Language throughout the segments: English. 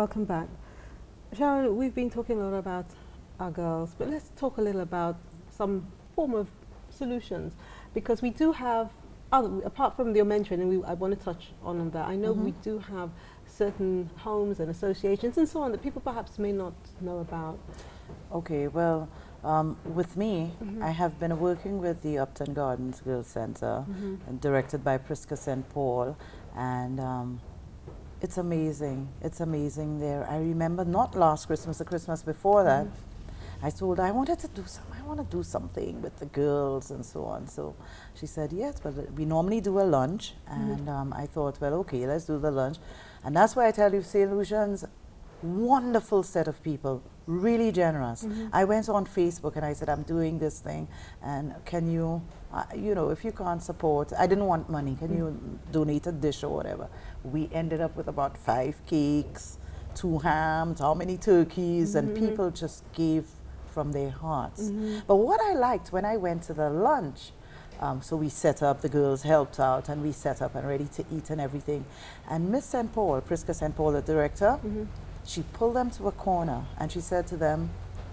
Welcome back. Sharon, we've been talking a lot about our girls, but let's talk a little about some form of solutions, because we do have, apart from your mentoring, and I want to touch on that, I know we do have certain homes and associations and so on that people perhaps may not know about. Okay, well, with me, I have been working with the Upton Gardens Girls Center, and directed by Priska St. Paul, and it's amazing. It's amazing there. I remember not last Christmas, the Christmas before that, I told her I wanted to do something. I want to do something with the girls and so on. So she said, yes, but we normally do a lunch, and I thought, well, okay, let's do the lunch. And that's why I tell you, St. Lucian's, wonderful set of people, really generous. I went on Facebook and I said, I'm doing this thing, and can you, you know, if you can't support, I didn't want money, can you donate a dish or whatever? We ended up with about 5 cakes, 2 hams, how many turkeys, and people just gave from their hearts. But what I liked when I went to the lunch, so we set up, the girls helped out, and we set up and ready to eat and everything. And Miss St. Paul, Priska St. Paul, the director, she pulled them to a corner and she said to them,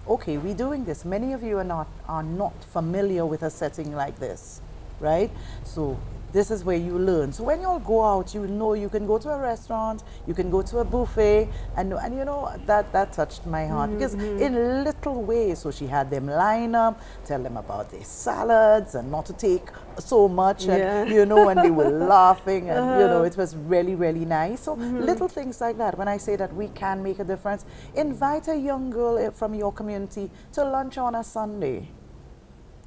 okay, we're doing this. Many of you are not familiar with a setting like this, right? So this is where you learn. So when you all go out, you know you can go to a restaurant, you can go to a buffet, and you know, that touched my heart, because in little ways. So she had them line up, tell them about their salads and not to take so much, and you know, and they were laughing, and you know, it was really, really nice. So little things like that. When I say that we can make a difference, invite a young girl from your community to lunch on a Sunday.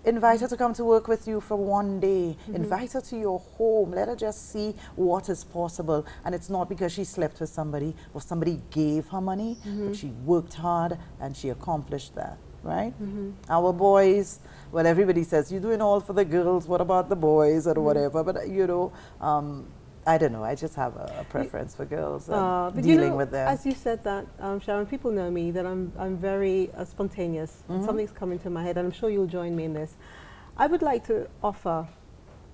Invite her to come to work with you for one day. Invite her to your home. Let her just see what is possible. And it's not because she slept with somebody or somebody gave her money, but she worked hard and she accomplished that, right? Our boys, well, everybody says, you're doing all for the girls, what about the boys or whatever? But, you know, I don't know, I just have a preference for girls and dealing, you know, with them. As you said that, Sharon, people know me, that I'm very spontaneous. Something's coming to my head, and I'm sure you'll join me in this. I would like to offer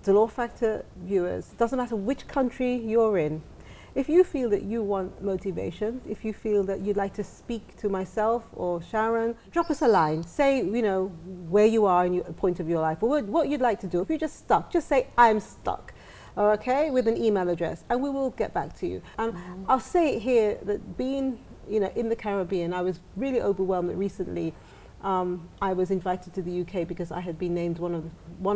Dolor Factor viewers, doesn't matter which country you're in, if you feel that you want motivation, if you feel that you'd like to speak to myself or Sharon, drop us a line. Say, you know, where you are in your point of your life, or what you'd like to do. If you're just stuck, just say, I'm stuck. Okay, with an email address, and we will get back to you. I'll say it here that being, you know, in the Caribbean, I was really overwhelmed that recently I was invited to the UK because I had been named one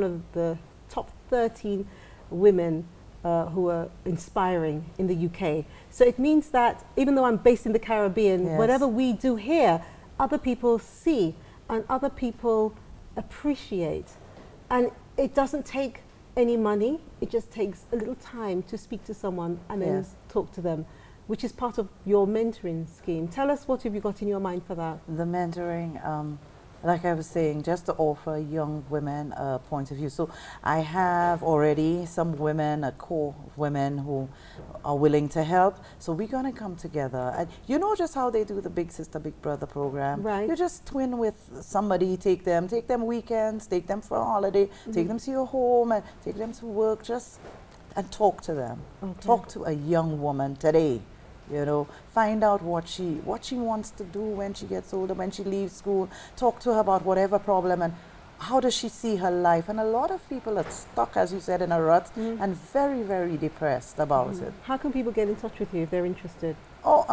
of the top 13 women who are inspiring in the UK. So it means that even though I'm based in the Caribbean, whatever we do here, other people see and other people appreciate, and it doesn't take any money. It just takes a little time to speak to someone and then talk to them, which is part of your mentoring scheme. Tell us, what have you got in your mind for that? The mentoring, like I was saying, just to offer young women a point of view. So I have already some women, a core of women who are willing to help. So we're going to come together. And you know just how they do the Big Sister, Big Brother program? Right. You just twin with somebody, take them weekends, take them for a holiday, take them to your home, and take them to work, and talk to them. Talk to a young woman today. You know, find out what she wants to do when she gets older, when she leaves school. Talk to her about whatever problem and how does she see her life. And a lot of people are stuck, as you said, in a rut and very, very depressed about it. How can people get in touch with you if they're interested? Oh,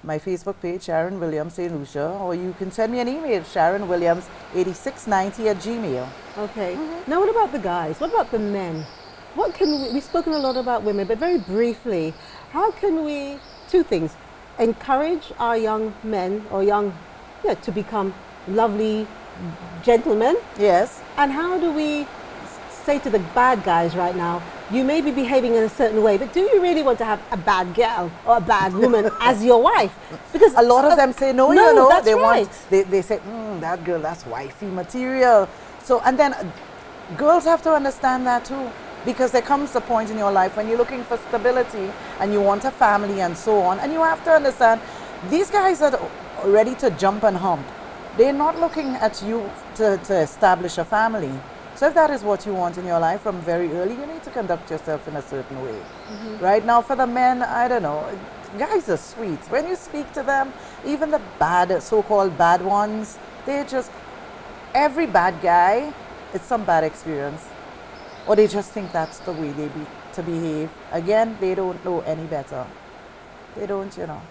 my Facebook page, Sharon Williams, St. Lucia, or you can send me an email, sharonwilliams8690@gmail. Okay. Now, what about the guys? What about the men? What can we've spoken a lot about women, but very briefly, how can we? 2 things: encourage our young men or to become lovely gentlemen. Yes. And how do we say to the bad guys right now, you may be behaving in a certain way, but do you really want to have a bad girl or a bad woman as your wife? Because a lot of them say no, you know, that's right. They say, that girl, that's wifey material. So, and then girls have to understand that too. Because there comes a point in your life when you're looking for stability and you want a family and so on. And you have to understand, these guys are ready to jump and hump. They're not looking at you to establish a family. So if that is what you want in your life from very early, you need to conduct yourself in a certain way. Right now, for the men, I don't know, guys are sweet. When you speak to them, even the bad, so-called bad ones, they just, every bad guy, it's some bad experience. Or they just think that's the way to behave. Again, they don't know any better. They don't, you know,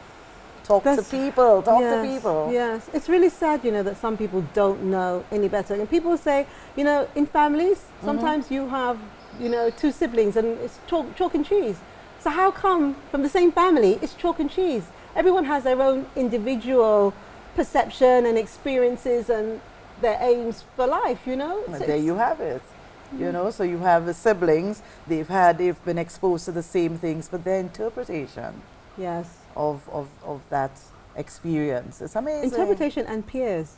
talk to people. Yes, it's really sad, you know, that some people don't know any better. And people say, you know, in families, sometimes you have, you know, two siblings and it's chalk and cheese. So how come from the same family it's chalk and cheese? Everyone has their own individual perception and experiences and their aims for life, you know. And there you have it. You know, so you have the siblings, they've been exposed to the same things, but their interpretation of that experience, it's amazing. Interpretation and peers.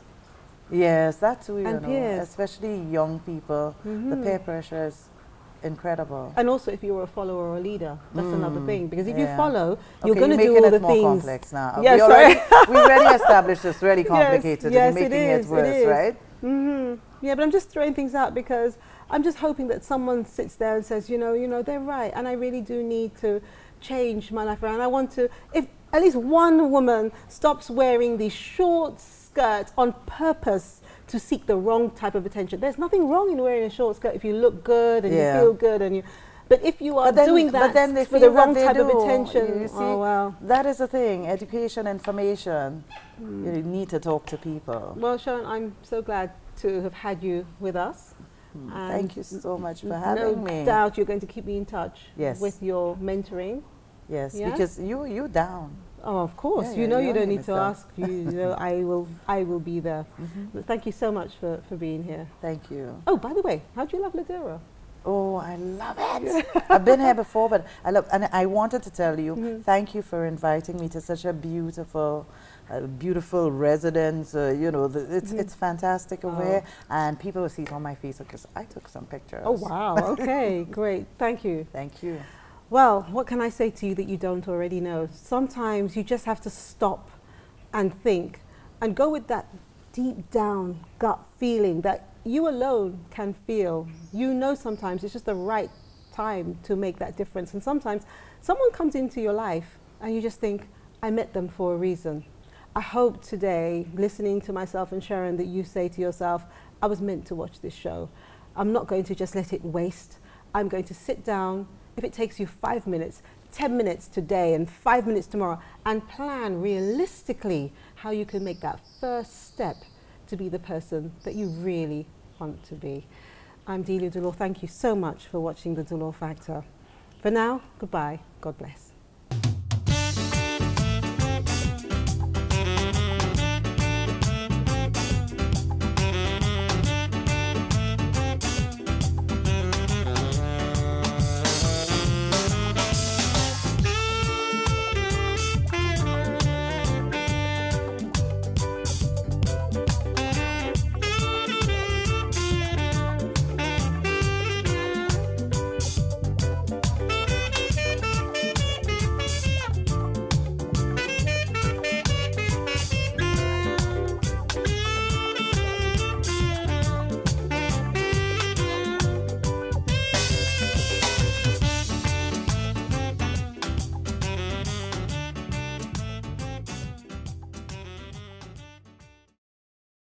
Yes, that too, you know, peers. especially young people, the peer pressure is incredible. And also if you're a follower or a leader, that's another thing, because if you follow, you're going to do all all the the more things. complex now. Yes, we already established it's really complicated, yes, and you're making it worse, right? Yeah, but I'm just throwing things out because I'm just hoping that someone sits there and says, you know, they're right, and I really do need to change my life around. I want to, if at least one woman stops wearing these short skirts on purpose to seek the wrong type of attention. There's nothing wrong in wearing a short skirt if you look good and you feel good and you. But if you are doing that for the wrong type of attention, you see, that is the thing. Education, information. You need to talk to people. Well, Sharon, I'm so glad to have had you with us. Thank you so much for having me. No doubt you're going to keep me in touch Yes. with your mentoring. Yes, Yeah? because you down. Oh, of course. Yeah, you yeah, know, you your don't name need is to down. ask. You know, I will be there. But thank you so much for being here. Thank you. Oh, by the way, how do you love Ladera? Oh, I love it. I've been here before, but and I wanted to tell you, thank you for inviting me to such a beautiful residence. You know, it's fantastic over here, and people will see it on my face because I took some pictures. Oh, wow. Okay, great. Thank you. Thank you. Well, what can I say to you that you don't already know? Sometimes you just have to stop and think and go with that deep down gut feeling that you alone can feel. You know, sometimes it's just the right time to make that difference. And sometimes someone comes into your life and you just think, I met them for a reason. I hope today, listening to myself and Sharon, that you say to yourself, I was meant to watch this show. I'm not going to just let it waste. I'm going to sit down. If it takes you 5 minutes, 10 minutes today and 5 minutes tomorrow, and plan realistically how you can make that first step to be the person that you really want to be. I'm Delia Dolor. Thank you so much for watching The Dolor Factor. For now, goodbye. God bless.